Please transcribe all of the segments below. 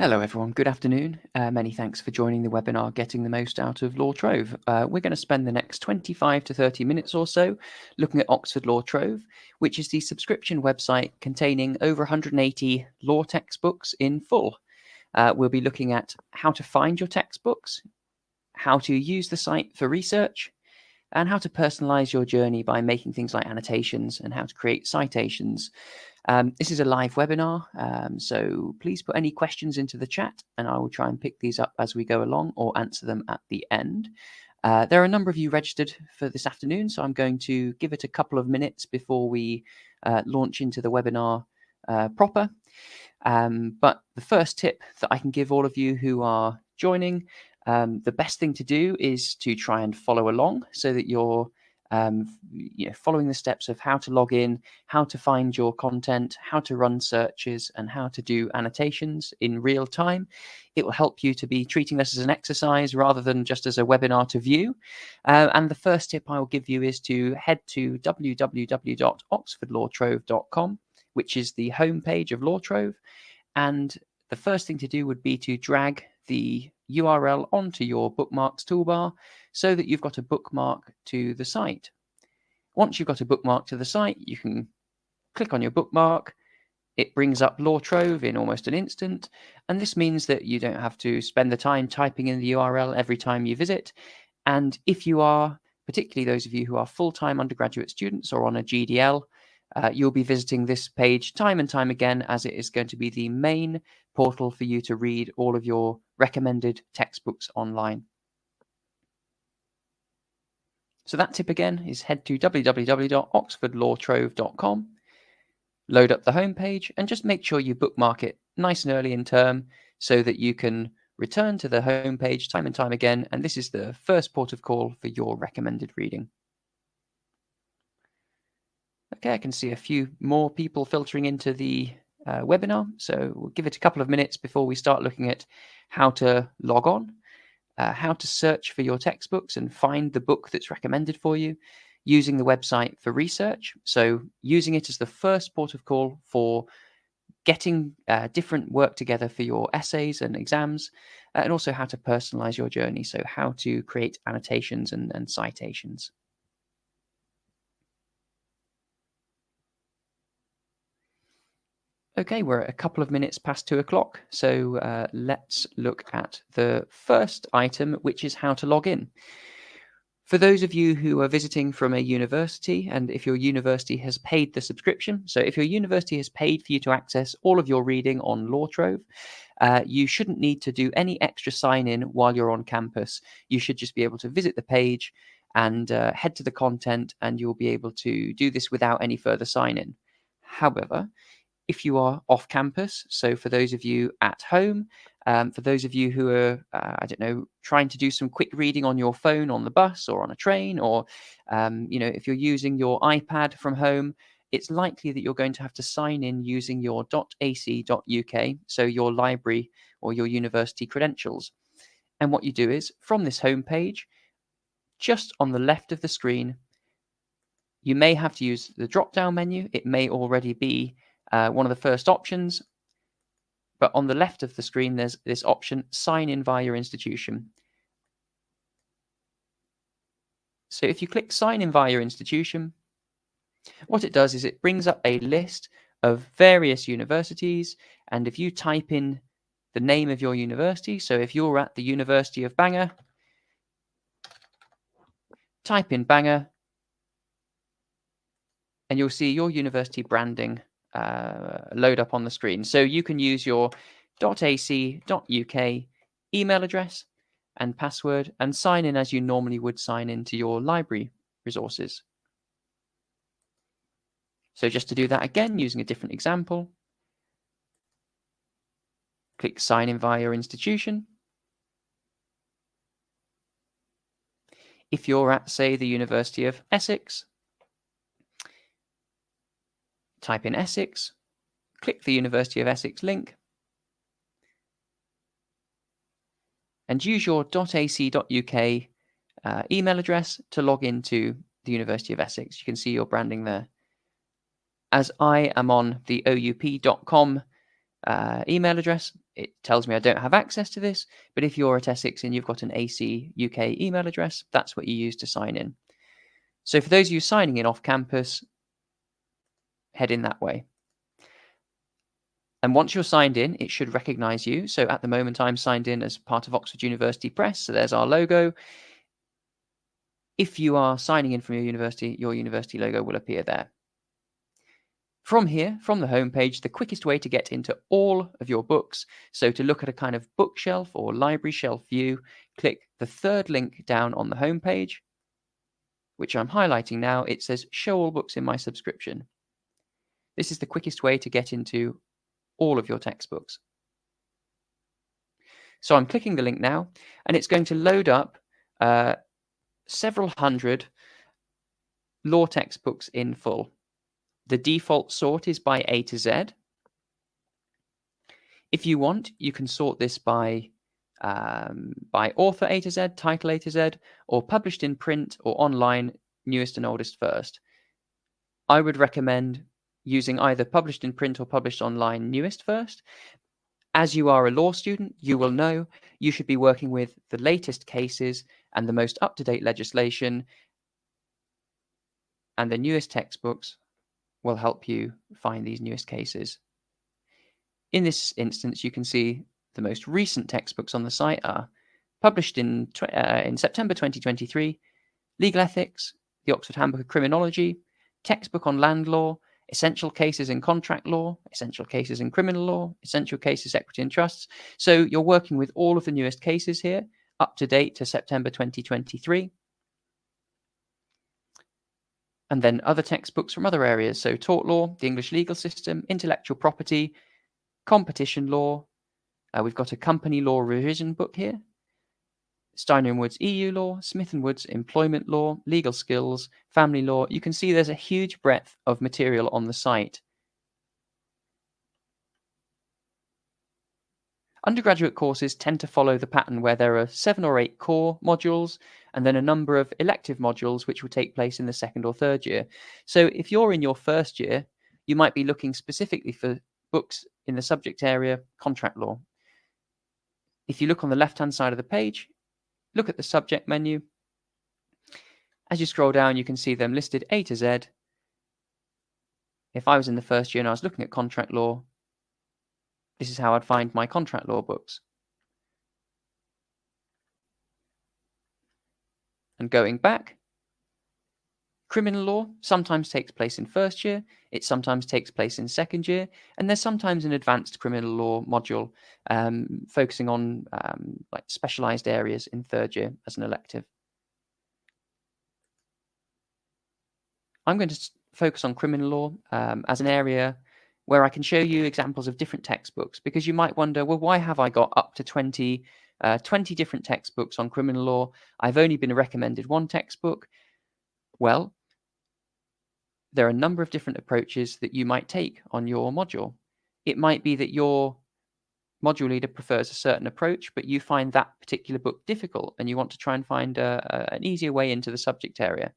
Hello everyone, good afternoon. Many thanks for joining the webinar, Getting the Most Out of Law Trove. We're going to spend the next 25 to 30 minutes or so looking at Oxford Law Trove, which is the subscription website containing over 180 law textbooks in full. We'll be looking at how to find your textbooks, how to use the site for research, and how to personalize your journey by making things like annotations and how to create citations. This is a live webinar, so please put any questions into the chat and I will try and pick these up as we go along or answer them at the end. There are a number of you registered for this afternoon, so I'm going to give it a couple of minutes before we launch into the webinar proper. But the first tip that I can give all of you who are joining, the best thing to do is to try and follow along so that you're following the steps of how to log in, how to find your content, how to run searches, and how to do annotations in real time. It will help you to be treating this as an exercise rather than just as a webinar to view. And the first tip I will give you is to head to www.oxfordlawtrove.com, which is the homepage of Law Trove. And the first thing to do would be to drag the URL onto your bookmarks toolbar so that you've got a bookmark to the site. Once you've got a bookmark to the site, you can click on your bookmark. It brings up Law Trove in almost an instant, and this means that you don't have to spend the time typing in the URL every time you visit. And if you are, particularly those of you who are full-time undergraduate students or on a GDL, you'll be visiting this page time and time again, as it is going to be the main portal for you to read all of your recommended textbooks online. So that tip again is head to www.oxfordlawtrove.com, load up the homepage, and just make sure you bookmark it nice and early in term so that you can return to the homepage time and time again. And this is the first port of call for your recommended reading. Okay, I can see a few more people filtering into the webinar, so we'll give it a couple of minutes before we start looking at how to log on, how to search for your textbooks and find the book that's recommended for you, using the website for research, so using it as the first port of call for getting different work together for your essays and exams, and also how to personalize your journey, so how to create annotations and citations. Okay, we're a couple of minutes past 2 o'clock, so let's look at the first item, which is how to log in. For those of you who are visiting from a university, and if your university has paid the subscription, so if your university has paid for you to access all of your reading on Law Trove, you shouldn't need to do any extra sign-in while you're on campus. You should just be able to visit the page and head to the content, and you'll be able to do this without any further sign-in. However, if you are off campus, so for those of you at home, for those of you who are, trying to do some quick reading on your phone on the bus or on a train, or, if you're using your iPad from home, it's likely that you're going to have to sign in using your .ac.uk, so your library or your university credentials. And what you do is, from this homepage, just on the left of the screen, you may have to use the drop-down menu. It may already be one of the first options, but on the left of the screen, there's this option, sign in via your institution. So if you click sign in via your institution, what it does is it brings up a list of various universities. And if you type in the name of your university, so if you're at the University of Bangor, type in Bangor, and you'll see your university branding load up on the screen. So you can use your .ac.uk email address and password and sign in as you normally would sign into your library resources. So just to do that again, using a different example, click sign in via your institution. If you're at, say, the University of Essex, type in Essex, click the University of Essex link, and use your .ac.uk email address to log into the University of Essex. You can see your branding there. As I am on the oup.com email address, it tells me I don't have access to this, but if you're at Essex and you've got an AC UK email address, that's what you use to sign in. So for those of you signing in off campus, head in that way. And once you're signed in, it should recognize you. So at the moment, I'm signed in as part of Oxford University Press. So there's our logo. If you are signing in from your university logo will appear there. From here, from the homepage, the quickest way to get into all of your books, so to look at a kind of bookshelf or library shelf view, click the third link down on the homepage, which I'm highlighting now. It says show all books in my subscription. This is the quickest way to get into all of your textbooks. So I'm clicking the link now, and it's going to load up several hundred law textbooks in full. The default sort is by A to Z. If you want, you can sort this by author A to Z, title A to Z, or published in print or online, newest and oldest first. I would recommend using either published in print or published online, newest first. As you are a law student, you will know you should be working with the latest cases and the most up-to-date legislation, and the newest textbooks will help you find these newest cases. In this instance, you can see the most recent textbooks on the site are published in September 2023, Legal Ethics, the Oxford Handbook of Criminology, Textbook on Land Law, Essential Cases in Contract Law, Essential Cases in Criminal Law, Essential Cases, Equity and Trusts. So you're working with all of the newest cases here, up to date to September 2023. And then other textbooks from other areas, so tort law, the English legal system, intellectual property, competition law. We've got a company law revision book here. Steiner & Wood's EU law, Smith & Wood's employment law, legal skills, family law. You can see there's a huge breadth of material on the site. Undergraduate courses tend to follow the pattern where there are 7 or 8 core modules and then a number of elective modules which will take place in the second or third year. So if you're in your first year, you might be looking specifically for books in the subject area contract law. If you look on the left-hand side of the page, look at the subject menu. As you scroll down, you can see them listed A to Z. If I was in the first year and I was looking at contract law, this is how I'd find my contract law books. And going back, criminal law sometimes takes place in first year, it sometimes takes place in second year, and there's sometimes an advanced criminal law module focusing on like specialized areas in third year as an elective. I'm going to focus on criminal law as an area where I can show you examples of different textbooks, because you might wonder, well, why have I got up to 20 different textbooks on criminal law? I've only been recommended one textbook. Well, there are a number of different approaches that you might take on your module. It might be that your module leader prefers a certain approach, but you find that particular book difficult and you want to try and find an easier way into the subject area.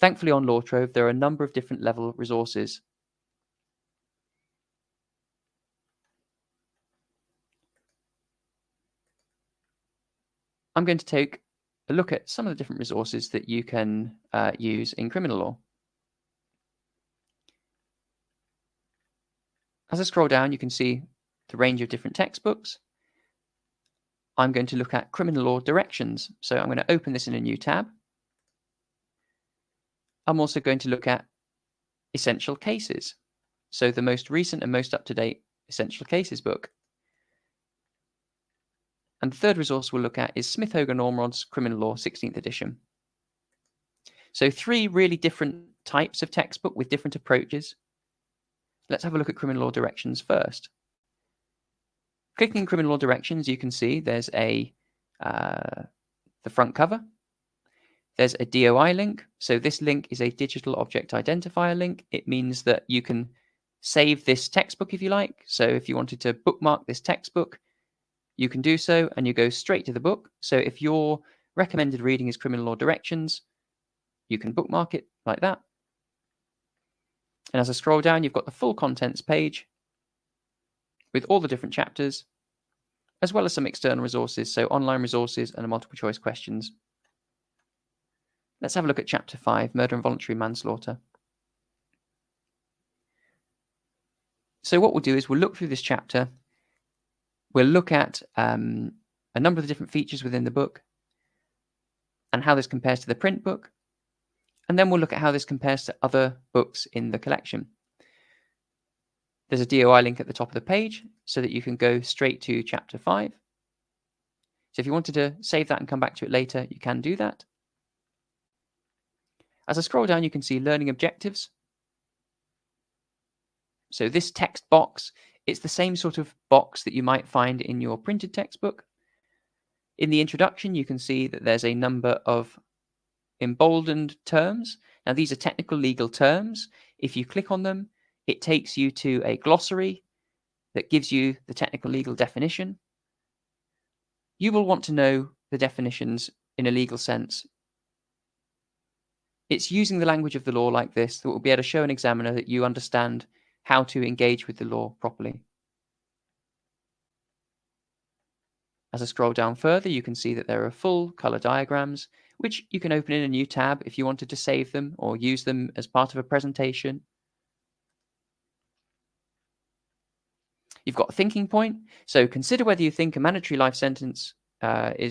Thankfully, on Law Trove, there are a number of different level resources. I'm going to take a look at some of the different resources that you can use in criminal law. As I scroll down, you can see the range of different textbooks. I'm going to look at criminal law directions. So I'm going to open this in a new tab. I'm also going to look at essential cases. So the most recent and most up-to-date essential cases book. And the third resource we'll look at is Smith Hogan Ormerod's Criminal Law 16th edition. So 3 really different types of textbook with different approaches. Let's have a look at criminal law directions first. Clicking criminal law directions, you can see there's the front cover. There's a DOI link. So this link is a digital object identifier link. It means that you can save this textbook if you like. So if you wanted to bookmark this textbook, you can do so and you go straight to the book. So if your recommended reading is criminal law directions, you can bookmark it like that. And as I scroll down, you've got the full contents page with all the different chapters. as well as some external resources, so online resources and multiple choice questions. Let's have a look at Chapter 5, Murder and Voluntary Manslaughter. So what we'll do is we'll look through this chapter. We'll look at a number of the different features within the book and how this compares to the print book. And then we'll look at how this compares to other books in the collection. There's a DOI link at the top of the page so that you can go straight to Chapter 5. So if you wanted to save that and come back to it later, you can do that. As I scroll down, you can see learning objectives. So this text box, it's the same sort of box that you might find in your printed textbook. In the introduction, you can see that there's a number of emboldened terms. Now, these are technical legal terms. If you click on them, it takes you to a glossary that gives you the technical legal definition. You will want to know the definitions in a legal sense. It's using the language of the law like this that will be able to show an examiner that you understand how to engage with the law properly. As I scroll down further, you can see that there are full color diagrams, which you can open in a new tab if you wanted to save them or use them as part of a presentation. You've got a thinking point. So consider whether you think a mandatory life sentence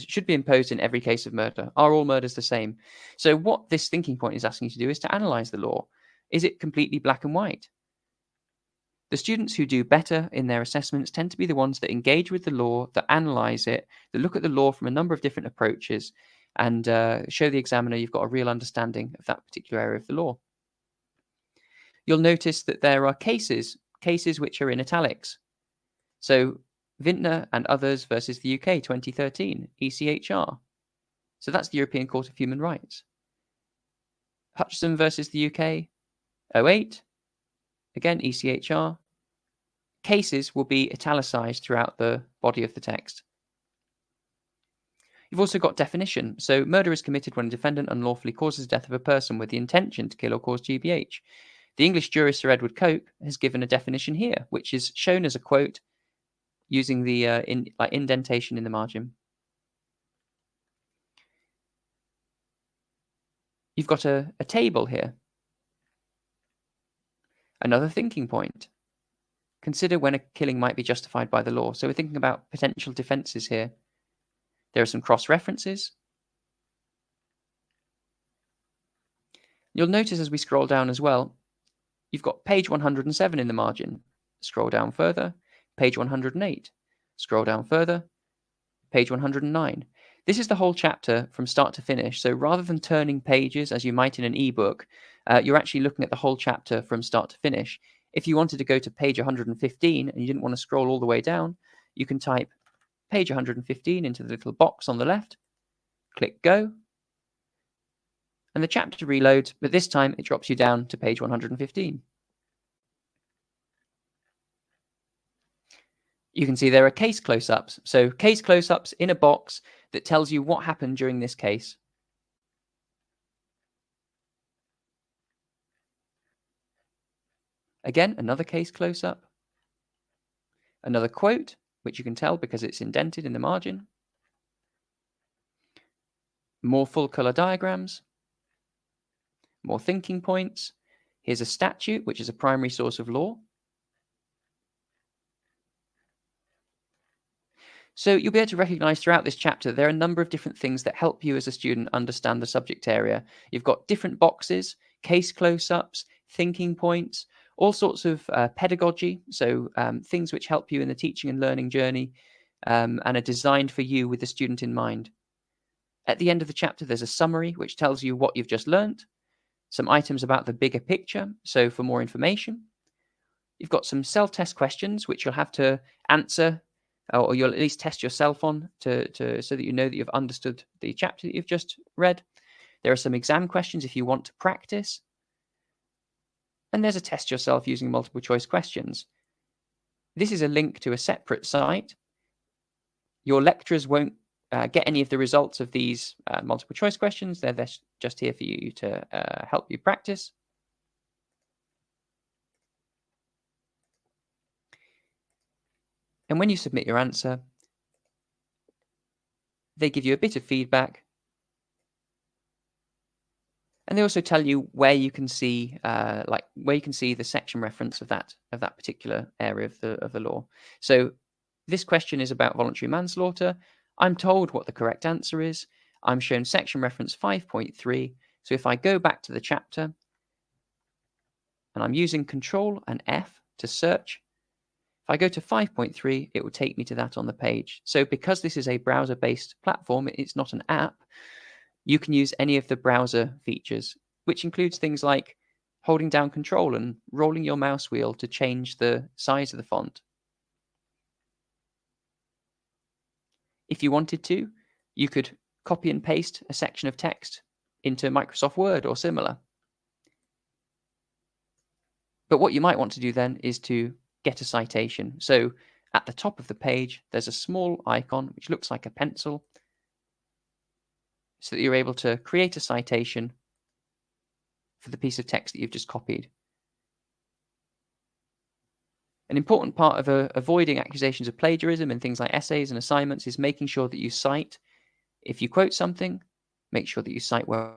should be imposed in every case of murder. Are all murders the same? So what this thinking point is asking you to do is to analyze the law. Is it completely black and white? The students who do better in their assessments tend to be the ones that engage with the law, that analyze it, that look at the law from a number of different approaches, and show the examiner you've got a real understanding of that particular area of the law. You'll notice that there are cases which are in italics. So Vintner and others versus the UK 2013, ECHR. So that's the European Court of Human Rights. Hutchinson versus the UK, 08, again ECHR. Cases will be italicized throughout the body of the text. You've also got definition. So murder is committed when a defendant unlawfully causes the death of a person with the intention to kill or cause GBH. The English jurist Sir Edward Coke has given a definition here, which is shown as a quote using the indentation in the margin. You've got a table here. Another thinking point. Consider when a killing might be justified by the law. So we're thinking about potential defenses here. There are some cross-references. You'll notice as we scroll down as well, you've got page 107 in the margin. Scroll down further, page 108. Scroll down further, page 109. This is the whole chapter from start to finish. So rather than turning pages as you might in an ebook, you're actually looking at the whole chapter from start to finish. If you wanted to go to page 115 and you didn't want to scroll all the way down, you can type page 115 into the little box on the left, click go, and the chapter reloads, but this time it drops you down to page 115. You can see there are case close-ups. So case close-ups in a box that tells you what happened during this case. Again, another case close-up. Another quote, which you can tell because it's indented in the margin. More full color diagrams. More thinking points. Here's a statute, which is a primary source of law. So you'll be able to recognize throughout this chapter, there are a number of different things that help you as a student understand the subject area. You've got different boxes, case close-ups, thinking points, all sorts of pedagogy, so things which help you in the teaching and learning journey and are designed for you with the student in mind. At the end of the chapter, there's a summary which tells you what you've just learnt, some items about the bigger picture, so for more information. You've got some self-test questions which you'll have to answer, or you'll at least test yourself on so that you know that you've understood the chapter that you've just read. There are some exam questions if you want to practice. And there's a test yourself using multiple choice questions. This is a link to a separate site. Your lecturers won't get any of the results of these multiple choice questions. They're just here for you to help you practice. And when you submit your answer, They give you a bit of feedback, and they also tell you where you can see, the section reference of that particular area of the law. So this question is about voluntary manslaughter. I'm told what the correct answer is. I'm shown section reference 5.3. So if I go back to the chapter and I'm using Control and F to search, if I go to 5.3, it will take me to that on the page. So because this is a browser-based platform, it's not an app, you can use any of the browser features, which includes things like holding down Control and rolling your mouse wheel to change the size of the font. If you wanted to, you could copy and paste a section of text into Microsoft Word or similar. But what you might want to do then is to get a citation. So at the top of the page, there's a small icon which looks like a pencil, so that you're able to create a citation for the piece of text that you've just copied. An important part of avoiding accusations of plagiarism in things like essays and assignments is making sure that you cite. If you quote something, make sure that you cite where.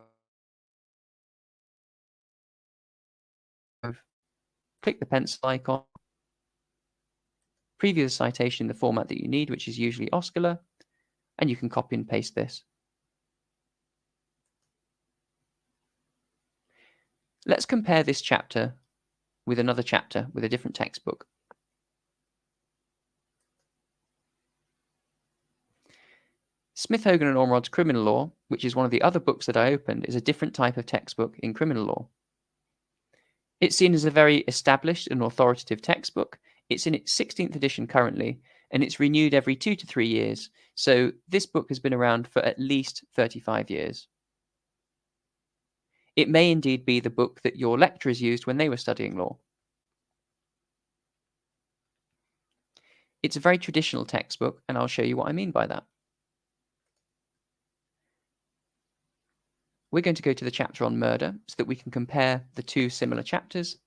Click the pencil icon, preview the citation in the format that you need, which is usually Oscular, and you can copy and paste this. Let's compare this chapter with another chapter with a different textbook. Smith, Hogan and Ormerod's Criminal Law, which is one of the other books that I opened, is a different type of textbook in criminal law. It's seen as a very established and authoritative textbook. It's in its 16th edition currently, and it's renewed every 2 to 3 years. So this book has been around for at least 35 years. It may indeed be the book that your lecturers used when they were studying law. It's a very traditional textbook, and I'll show you what I mean by that. We're going to go to the chapter on murder so that we can compare the two similar chapters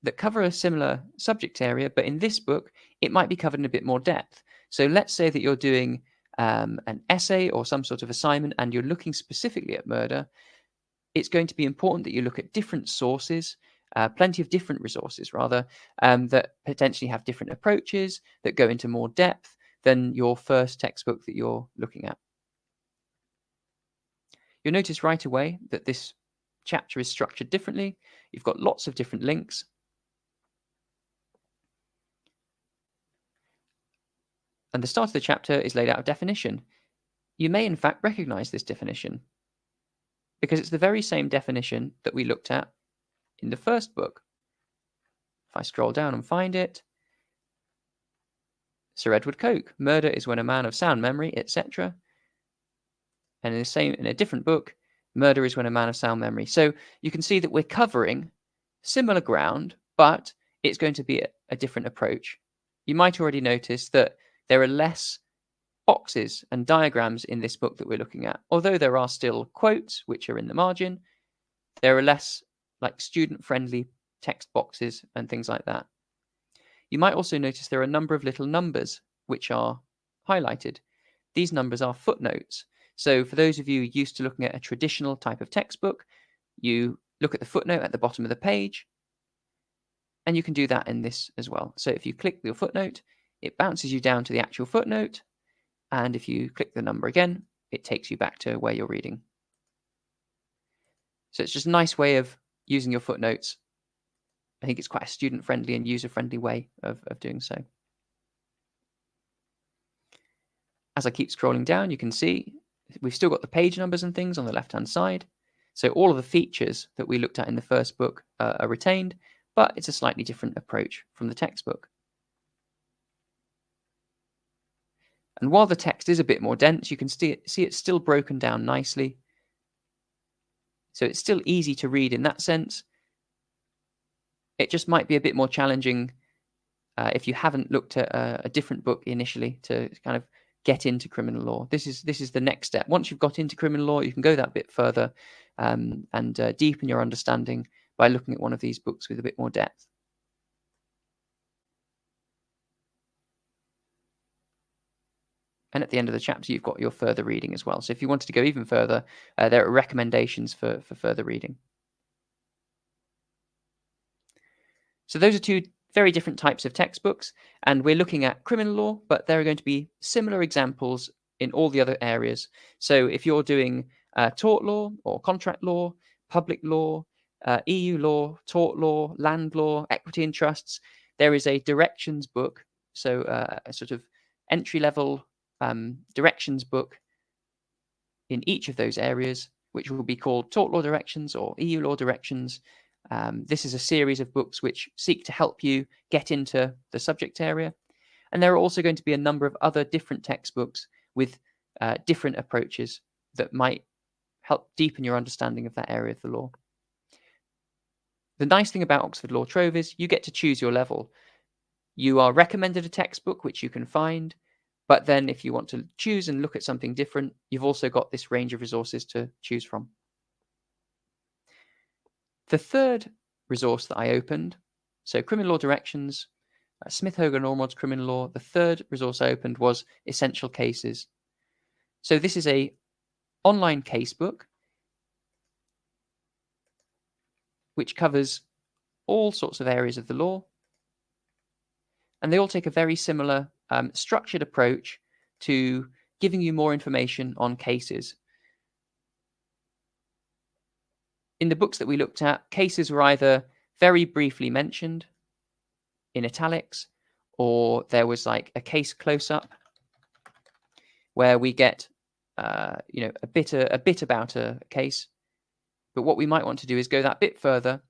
that cover a similar subject area, but in this book, it might be covered in a bit more depth. So let's say that you're doing an essay or some sort of assignment and you're looking specifically at murder. It's going to be important that you look at different sources, plenty of different resources rather, that potentially have different approaches, that go into more depth than your first textbook that you're looking at. You'll notice right away that this chapter is structured differently. You've got lots of different links. And the start of the chapter is laid out of definition. You may in fact recognize this definition because it's the very same definition that we looked at in the first book. If I scroll down and find it, Sir Edward Coke, murder is when a man of sound memory, etc. And in a different book, murder is when a man of sound memory. So you can see that we're covering similar ground, but it's going to be a different approach. You might already notice that there are less boxes and diagrams in this book that we're looking at. Although there are still quotes, which are in the margin, there are less like student-friendly text boxes and things like that. You might also notice there are a number of little numbers which are highlighted. These numbers are footnotes. So for those of you used to looking at a traditional type of textbook, you look at the footnote at the bottom of the page, and you can do that in this as well. So if you click your footnote, it bounces you down to the actual footnote, and if you click the number again, it takes you back to where you're reading. So it's just a nice way of using your footnotes. I think it's quite a student-friendly and user-friendly way of doing so. As I keep scrolling down, you can see we've still got the page numbers and things on the left-hand side. So all of the features that we looked at in the first book are retained, but it's a slightly different approach from the textbook. And while the text is a bit more dense, you can see it's still broken down nicely. So it's still easy to read in that sense. It just might be a bit more challenging if you haven't looked at a different book initially to kind of get into criminal law. This is the next step. Once you've got into criminal law, you can go that bit further and deepen your understanding by looking at one of these books with a bit more depth. And at the end of the chapter, you've got your further reading as well. So if you wanted to go even further, there are recommendations for further reading. So those are two very different types of textbooks, and we're looking at criminal law, but there are going to be similar examples in all the other areas. So if you're doing tort law or contract law, public law, EU law, tort law, land law, equity and trusts, there is a directions book, so a sort of entry-level directions book in each of those areas, which will be called tort law directions or EU law directions. This is a series of books which seek to help you get into the subject area. And there are also going to be a number of other different textbooks with different approaches that might help deepen your understanding of that area of the law. The nice thing about Oxford Law Trove is you get to choose your level. You are recommended a textbook which you can find, but then if you want to choose and look at something different, you've also got this range of resources to choose from. The third resource that I opened, so criminal law directions, Smith Hogan Ormod's criminal law, the third resource I opened was essential cases. So this is a online casebook which covers all sorts of areas of the law, and they all take a very similar structured approach to giving you more information on cases. In the books that we looked at, cases were either very briefly mentioned in italics, or there was like a case close-up where we get a bit about a case. But what we might want to do is go that bit further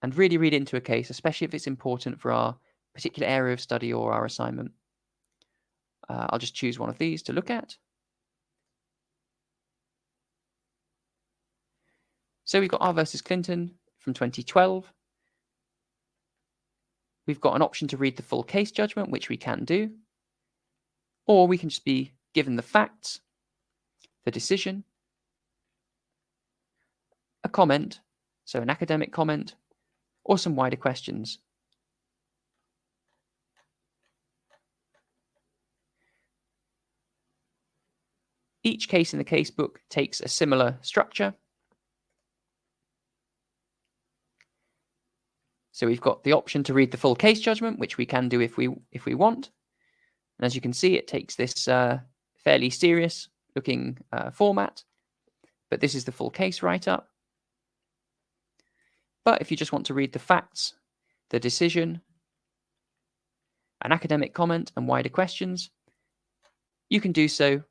and really read into a case, especially if it's important for our particular area of study or our assignment. I'll just choose one of these to look at. So we've got R versus Clinton from 2012. We've got an option to read the full case judgment, which we can do. Or we can just be given the facts, the decision, a comment, so an academic comment, or some wider questions. Each case in the casebook takes a similar structure. So we've got the option to read the full case judgment, which we can do if we want. And as you can see, it takes this fairly serious looking format, but this is the full case write-up. But if you just want to read the facts, the decision, an academic comment, and wider questions, you can do so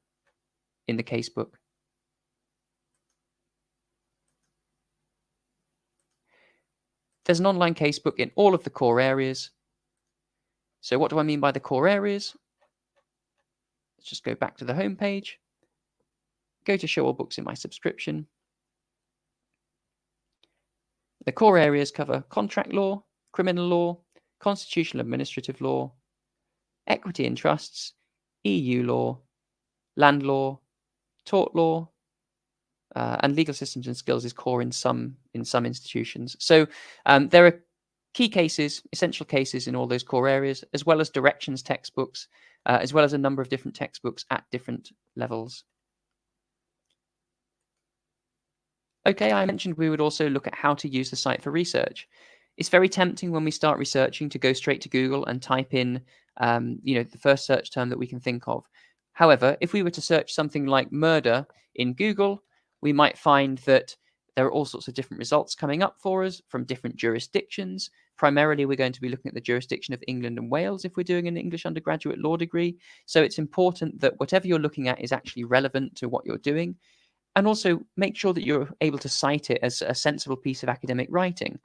in the casebook. There's an online casebook in all of the core areas. So what do I mean by the core areas? Let's just go back to the home page, go to show all books in my subscription. The core areas cover contract law, criminal law, constitutional administrative law, equity and trusts, EU law, land law, tort law, and legal systems and skills is core in some institutions. So there are key cases, essential cases in all those core areas, as well as directions textbooks, as well as a number of different textbooks at different levels. Okay, I mentioned we would also look at how to use the site for research. It's very tempting when we start researching to go straight to Google and type in, the first search term that we can think of. However, if we were to search something like murder in Google, we might find that there are all sorts of different results coming up for us from different jurisdictions. Primarily, we're going to be looking at the jurisdiction of England and Wales if we're doing an English undergraduate law degree. So it's important that whatever you're looking at is actually relevant to what you're doing. And also make sure that you're able to cite it as a sensible piece of academic writing.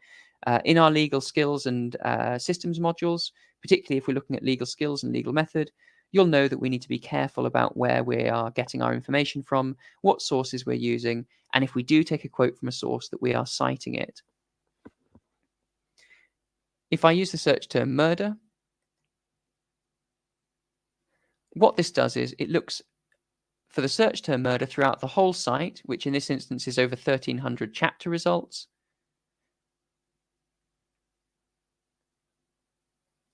In our legal skills and systems modules, particularly if we're looking at legal skills and legal method, you'll know that we need to be careful about where we are getting our information from, what sources we're using, and if we do take a quote from a source, that we are citing it. If I use the search term murder, what this does is it looks for the search term murder throughout the whole site, which in this instance is over 1,300 chapter results.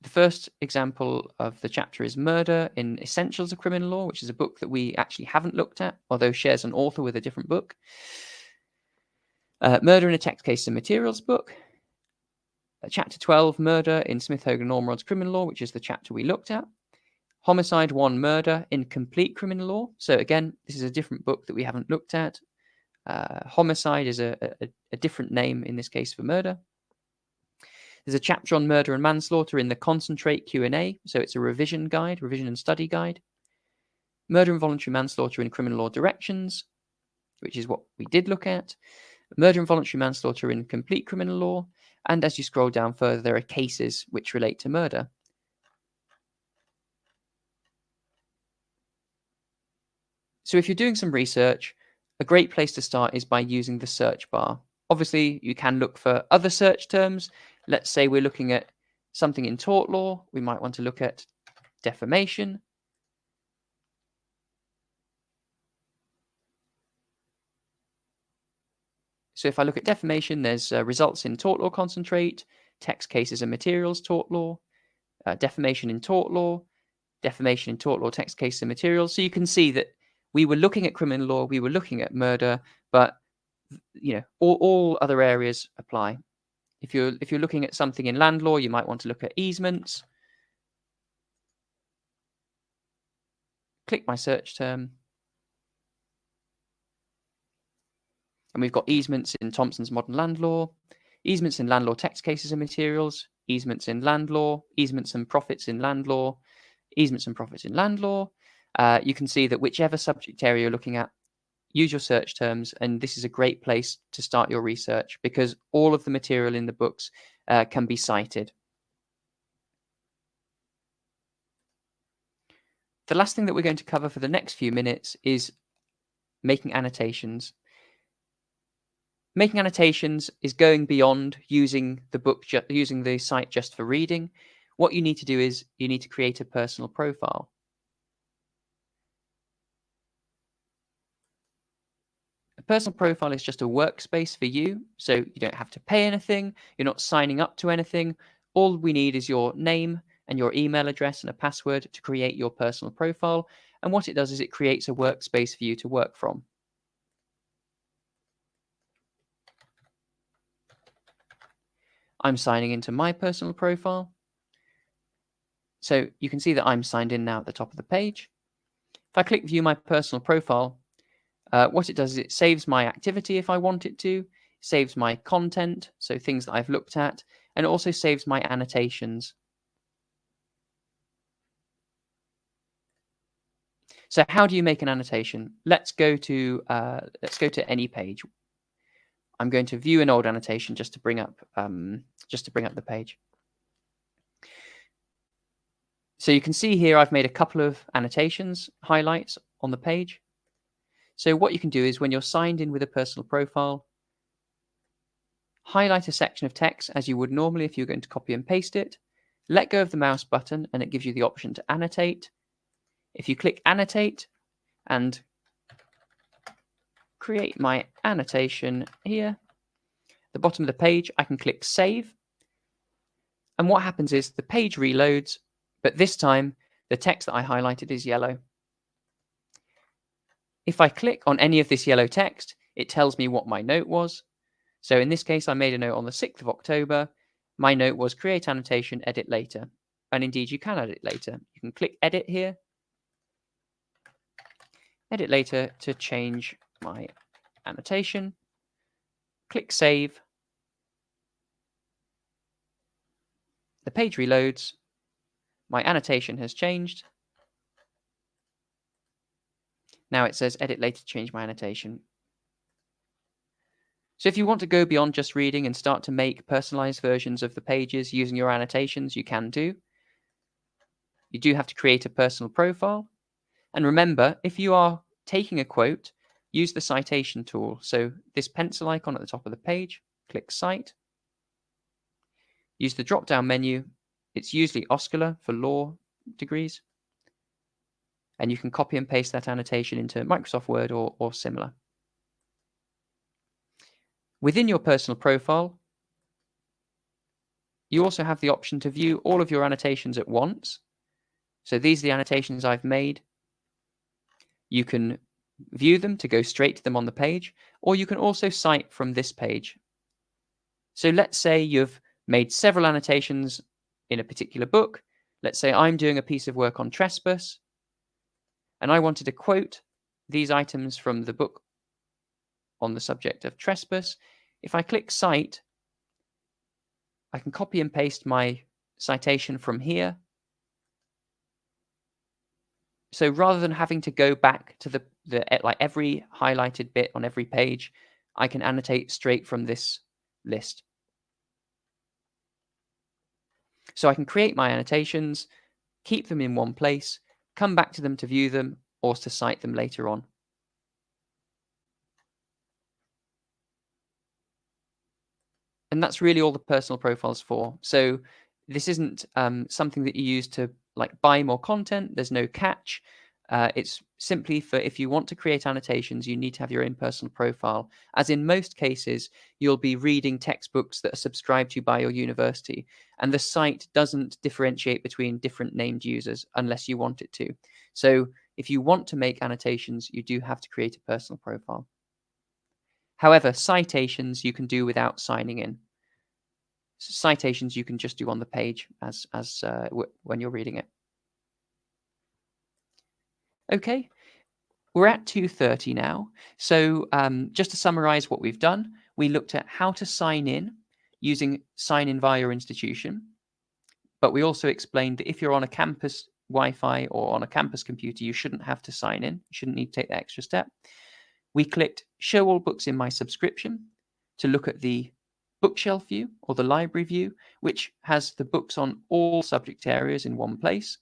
The first example of the chapter is Murder in Essentials of Criminal Law, which is a book that we actually haven't looked at, although shares an author with a different book. Murder in a Text Case and Materials book. Chapter 12, Murder in Smith Hogan Ormerod's Criminal Law, which is the chapter we looked at. Homicide 1, Murder in Complete Criminal Law. So again, this is a different book that we haven't looked at. Homicide is a different name in this case for murder. There's a chapter on murder and manslaughter in the Concentrate Q&A, so it's a revision and study guide. Murder and voluntary manslaughter in criminal law directions, which is what we did look at. Murder and voluntary manslaughter in complete criminal law. And as you scroll down further, there are cases which relate to murder. So if you're doing some research, a great place to start is by using the search bar. Obviously, you can look for other search terms. Let's say we're looking at something in tort law. We might want to look at defamation. So if I look at defamation, there's results in tort law concentrate, text cases and materials tort law, defamation in tort law text cases and materials. So you can see that we were looking at criminal law, we were looking at murder, but all other areas apply. If you're looking at something in land law, you might want to look at easements. Click my search term. And we've got easements in Thompson's Modern Land Law, easements in land law text cases and materials, easements in land law, easements and profits in land law, easements and profits in land law. You can see that whichever subject area you're looking at, use your search terms, and this is a great place to start your research because all of the material in the books can be cited. The last thing that we're going to cover for the next few minutes is making annotations. Making annotations is going beyond using the site just for reading. What you need to do is you need to create a personal profile. A personal profile is just a workspace for you, so you don't have to pay anything. You're not signing up to anything. All we need is your name and your email address and a password to create your personal profile. And what it does is it creates a workspace for you to work from. I'm signing into my personal profile. So you can see that I'm signed in now at the top of the page. If I click View My Personal Profile, what it does is it saves my activity if I want it to, saves my content, so things that I've looked at, and it also saves my annotations. So how do you make an annotation? Let's go to any page. I'm going to view an old annotation just to bring up the page. So you can see here I've made a couple of annotations, highlights on the page. So what you can do is when you're signed in with a personal profile, highlight a section of text as you would normally if you're going to copy and paste it, let go of the mouse button and it gives you the option to annotate. If you click annotate and create my annotation here, at the bottom of the page, I can click save. And what happens is the page reloads, but this time the text that I highlighted is yellow. If I click on any of this yellow text, it tells me what my note was. So in this case, I made a note on the 6th of October. My note was create annotation, edit later. And indeed, you can edit later. You can click edit here. Edit later to change my annotation. Click save. The page reloads. My annotation has changed. Now it says edit later to change my annotation. So if you want to go beyond just reading and start to make personalized versions of the pages using your annotations, you can do. You do have to create a personal profile. And remember, if you are taking a quote, use the citation tool. So this pencil icon at the top of the page, click Cite. Use the drop-down menu. It's usually Oscular for law degrees. And you can copy and paste that annotation into Microsoft Word or similar. Within your personal profile, You also have the option to view all of your annotations at once. So these are the annotations I've made. You can view them to go straight to them on the page, or you can also cite from this page. So let's say you've made several annotations in a particular book. Let's say I'm doing a piece of work on trespass, and I wanted to quote these items from the book on the subject of trespass. If I click Cite, I can copy and paste my citation from here. So rather than having to go back to the like every highlighted bit on every page, I can annotate straight from this list. So I can create my annotations, keep them in one place, come back to them to view them, or to cite them later on. And that's really all the personal profile's for. So this isn't something that you use to like buy more content. There's no catch. It's simply for if you want to create annotations, you need to have your own personal profile. As in most cases, you'll be reading textbooks that are subscribed to by your university, and the site doesn't differentiate between different named users unless you want it to. So if you want to make annotations, you do have to create a personal profile. However, citations you can do without signing in. Citations you can just do on the page when you're reading it. Okay, we're at 2:30 now. So just to summarize what we've done, we looked at how to sign in using sign in via your institution. But we also explained that if you're on a campus Wi-Fi or on a campus computer, you shouldn't have to sign in. You shouldn't need to take that extra step. We clicked Show All Books in My Subscription to look at the bookshelf view or the library view, which has the books on all subject areas in one place.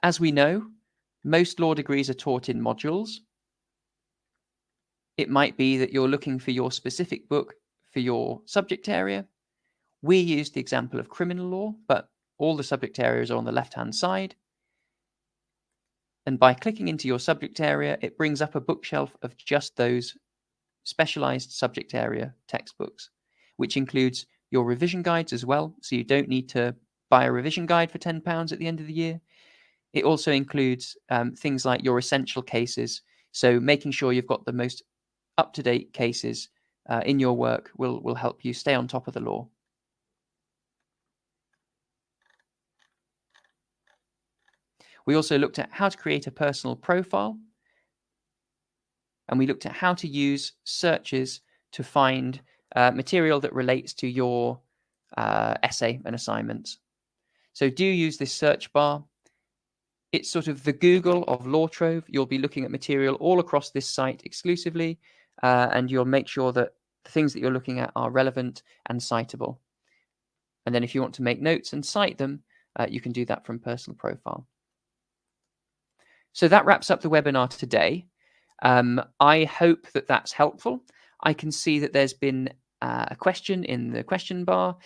As we know, most law degrees are taught in modules. It might be that you're looking for your specific book for your subject area. We used the example of criminal law, but all the subject areas are on the left-hand side. And by clicking into your subject area, it brings up a bookshelf of just those specialized subject area textbooks, which includes your revision guides as well. So you don't need to buy a revision guide for £10 at the end of the year. It also includes things like your essential cases. So making sure you've got the most up-to-date cases in your work will help you stay on top of the law. We also looked at how to create a personal profile, and we looked at how to use searches to find material that relates to your essay and assignments. So do use this search bar. It's sort of the Google of Law Trove. You'll be looking at material all across this site exclusively, and you'll make sure that the things that you're looking at are relevant and citable. And then if you want to make notes and cite them, you can do that from personal profile. So that wraps up the webinar today. I hope that that's helpful. I can see that there's been a question in the question bar.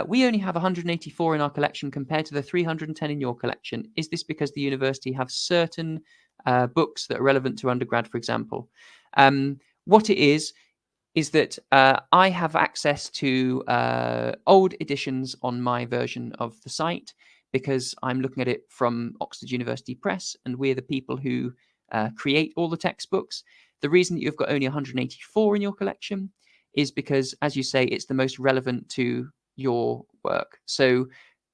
We only have 184 in our collection compared to the 310 in your collection. Is this because the university have certain books that are relevant to undergrad, for example? What it is that I have access to old editions on my version of the site because I'm looking at it from Oxford University Press, and we're the people who create all the textbooks. The reason that you've got only 184 in your collection is because, as you say, it's the most relevant to your work. So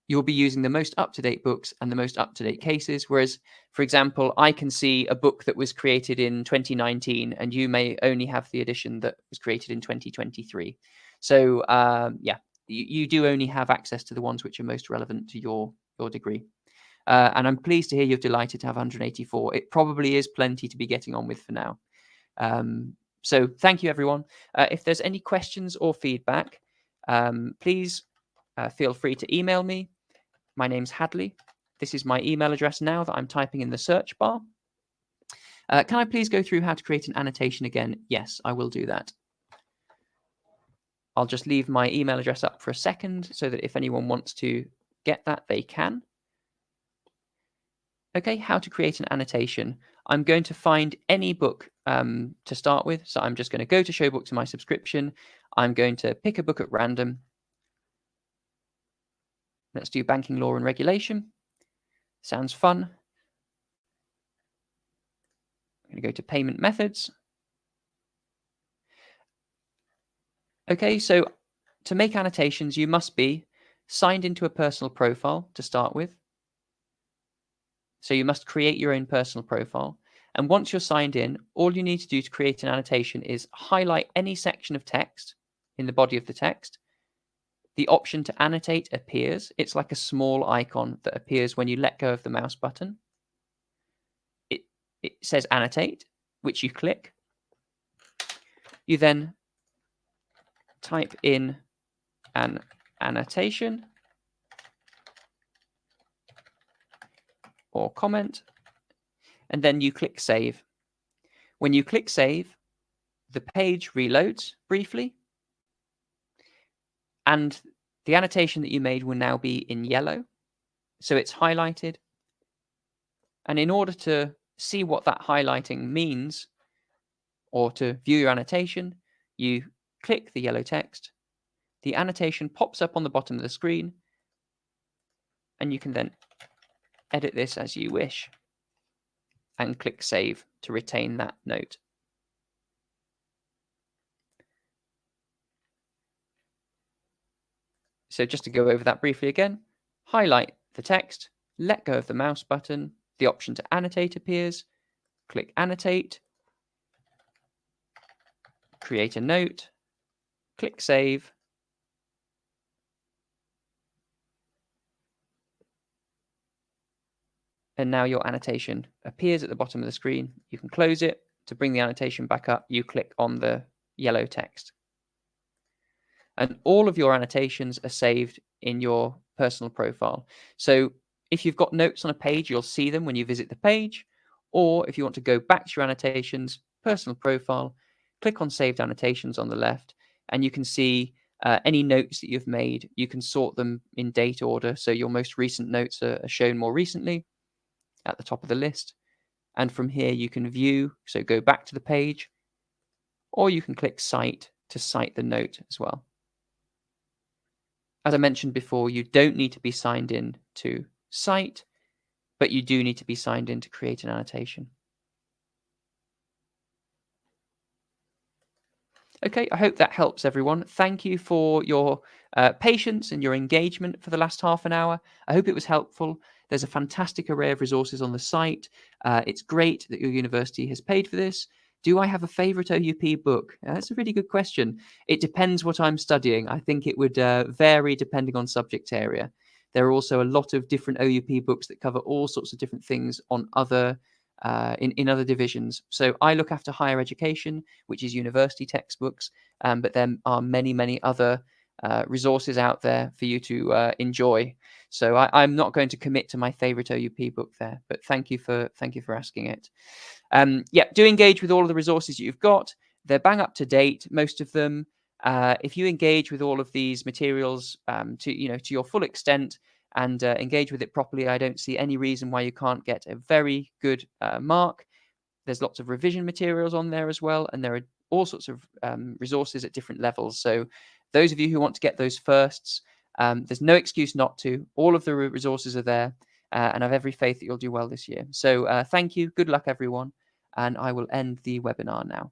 you'll be using the most up-to-date books and the most up-to-date cases. Whereas, for example, I can see a book that was created in 2019, and you may only have the edition that was created in 2023. So yeah, you do only have access to the ones which are most relevant to your degree. And I'm pleased to hear you're delighted to have 184. It probably is plenty to be getting on with for now. So thank you, everyone. If there's any questions or feedback, please feel free to email me. My name's Hadley. This is my email address now that I'm typing in the search bar. Can I please go through how to create an annotation again? Yes, I will do that. I'll just leave my email address up for a second so that if anyone wants to get that, they can. Okay, how to create an annotation. I'm going to find any book to start with. So I'm just going to go to show books in my subscription. I'm going to pick a book at random. Let's do banking law and regulation. Sounds fun. I'm going to go to payment methods. Okay, so to make annotations, you must be signed into a personal profile to start with. So you must create your own personal profile. And once you're signed in, all you need to do to create an annotation is highlight any section of text in the body of the text. The option to annotate appears. It's like a small icon that appears when you let go of the mouse button. It says annotate, which you click. You then type in an annotation or comment, and then you click save. When you click save, the page reloads briefly, and the annotation that you made will now be in yellow. So it's highlighted. And in order to see what that highlighting means, or to view your annotation, you click the yellow text. The annotation pops up on the bottom of the screen, and you can then edit this as you wish and click save to retain that note. So just to go over that briefly again, highlight the text, let go of the mouse button, the option to annotate appears, click annotate, create a note, click save, and now your annotation appears at the bottom of the screen. You can close it. To bring the annotation back up, you click on the yellow text. And all of your annotations are saved in your personal profile. So if you've got notes on a page, you'll see them when you visit the page. Or if you want to go back to your annotations, personal profile, click on saved annotations on the left, and you can see any notes that you've made. You can sort them in date order. So your most recent notes are shown more recently at the top of the list. And from here, you can view, so go back to the page, or you can click cite to cite the note as well. As I mentioned before, you don't need to be signed in to cite, but you do need to be signed in to create an annotation. Okay, I hope that helps everyone. Thank you for your patience and your engagement for the last half an hour. I hope it was helpful. There's a fantastic array of resources on the site. It's great that your university has paid for this. Do I have a favorite OUP book? That's a really good question. It depends what I'm studying. I think it would vary depending on subject area. There are also a lot of different OUP books that cover all sorts of different things on other in other divisions. So I look after higher education, which is university textbooks, but there are many other resources out there for you to enjoy. So I'm not going to commit to my favorite OUP book there, but thank you for asking it. Yeah, do engage with all of the resources you've got. They're bang up to date, most of them. If you engage with all of these materials to your full extent and engage with it properly, I don't see any reason why you can't get a very good mark. There's lots of revision materials on there as well, and there are all sorts of resources at different levels. So those of you who want to get those firsts, there's no excuse not to. All of the resources are there, and I have every faith that you'll do well this year. So thank you. Good luck, everyone. And I will end the webinar now.